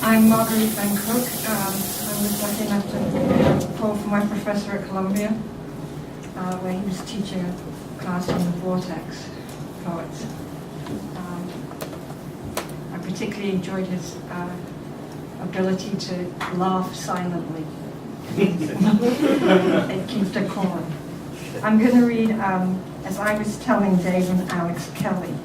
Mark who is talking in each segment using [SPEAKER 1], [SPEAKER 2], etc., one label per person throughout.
[SPEAKER 1] I'm Marguerite. I was lucky enough to call for my professor at Columbia, where he was teaching a class on the Vortex poets. I particularly enjoyed his ability to laugh silently. It keeps decorum. I'm going to read, as I was telling Dave and Alex Kelley.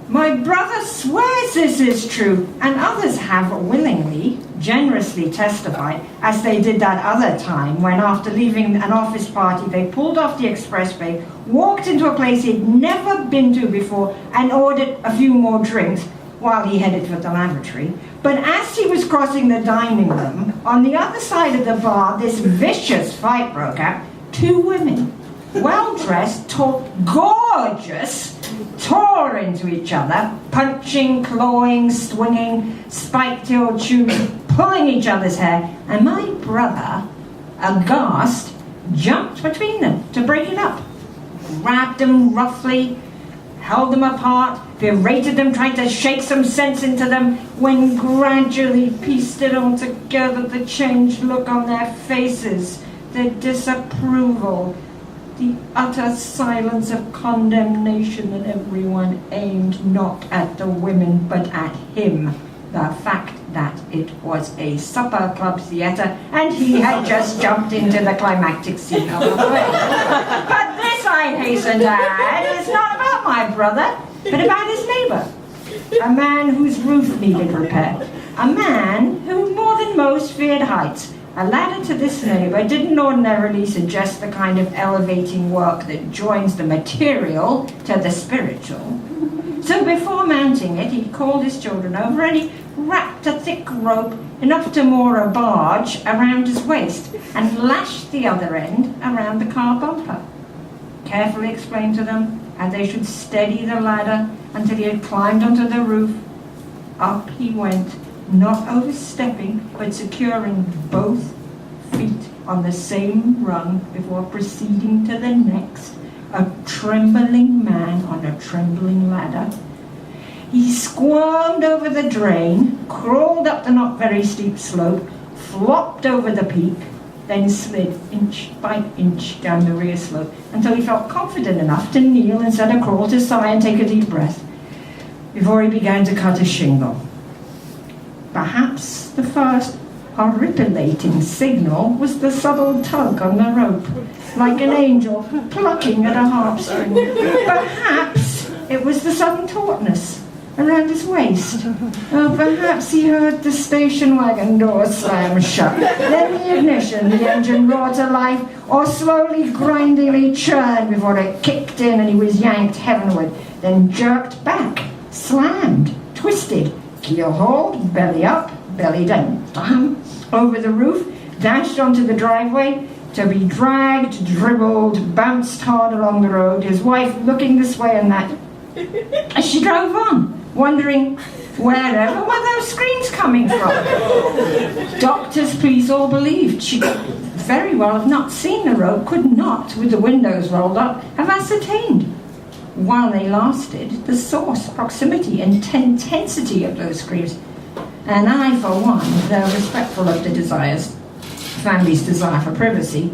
[SPEAKER 1] My brother swears this is true, and others have willingly, generously testified, as they did that other time when after leaving an office party they pulled off the expressway, walked into a place he'd never been to before and ordered a few more drinks while he headed for the lavatory. But as he was crossing the dining room, on the other side of the bar, this vicious fight broke out. Two women, well-dressed, tall, gorgeous, tore into each other, punching, clawing, swinging, spike-tailed shoes, pulling each other's hair, and my brother, aghast, jumped between them to break it up, grabbed them roughly, held them apart, berated them, tried to shake some sense into them, when gradually pieced it all together, the changed look on their faces, the disapproval, the utter silence of condemnation that everyone aimed not at the women but at him. The fact that it was a supper club theatre and he had just jumped into the climactic scene of the play. But this, I hasten to add, is not about my brother, but about his neighbour. A man whose roof needed repair. A man who more than most feared heights. A ladder to this neighbour didn't ordinarily suggest the kind of elevating work that joins the material to the spiritual. So before mounting it, he called his children over and he wrapped a thick rope enough to moor a barge around his waist and lashed the other end around the car bumper. Carefully explained to them how they should steady the ladder until he had climbed onto the roof. Up he went, not overstepping, but securing both feet on the same rung before proceeding to the next, a trembling man on a trembling ladder. He squirmed over the drain, crawled up the not very steep slope, flopped over the peak, then slid inch by inch down the rear slope until he felt confident enough to kneel instead of crawl, to sigh and take a deep breath before he began to cut a shingle. Perhaps the first horripilating signal was the subtle tug on the rope, like an angel plucking at a harp string. Perhaps it was the sudden tautness around his waist. Or perhaps he heard the station wagon door slam shut, then the ignition, the engine roared to life, or slowly, grindingly churned before it kicked in and he was yanked heavenward, then jerked back, slammed, twisted, keel hold, belly up, belly down, over the roof, dashed onto the driveway, to be dragged, dribbled, bounced hard along the road, his wife looking this way and that, as she drove on, wondering wherever were those screams coming from. Doctors, please all believed she could very well have not seen the road, could not, with the windows rolled up, have ascertained, while they lasted, the source, proximity, and intensity of those screams. And I, for one, though respectful of the family's desire for privacy,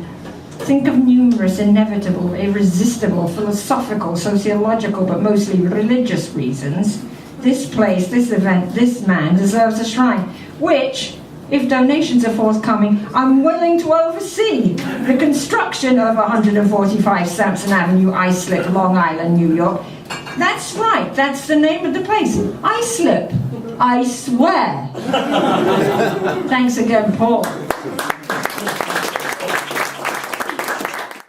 [SPEAKER 1] think of numerous inevitable, irresistible, philosophical, sociological, but mostly religious reasons. This place, this event, this man deserves a shrine, which, if donations are forthcoming, I'm willing to oversee the construction of 145 Sampson Avenue, Islip, Long Island, New York. That's right, that's the name of the place. Islip. I swear. Thanks again, Paul.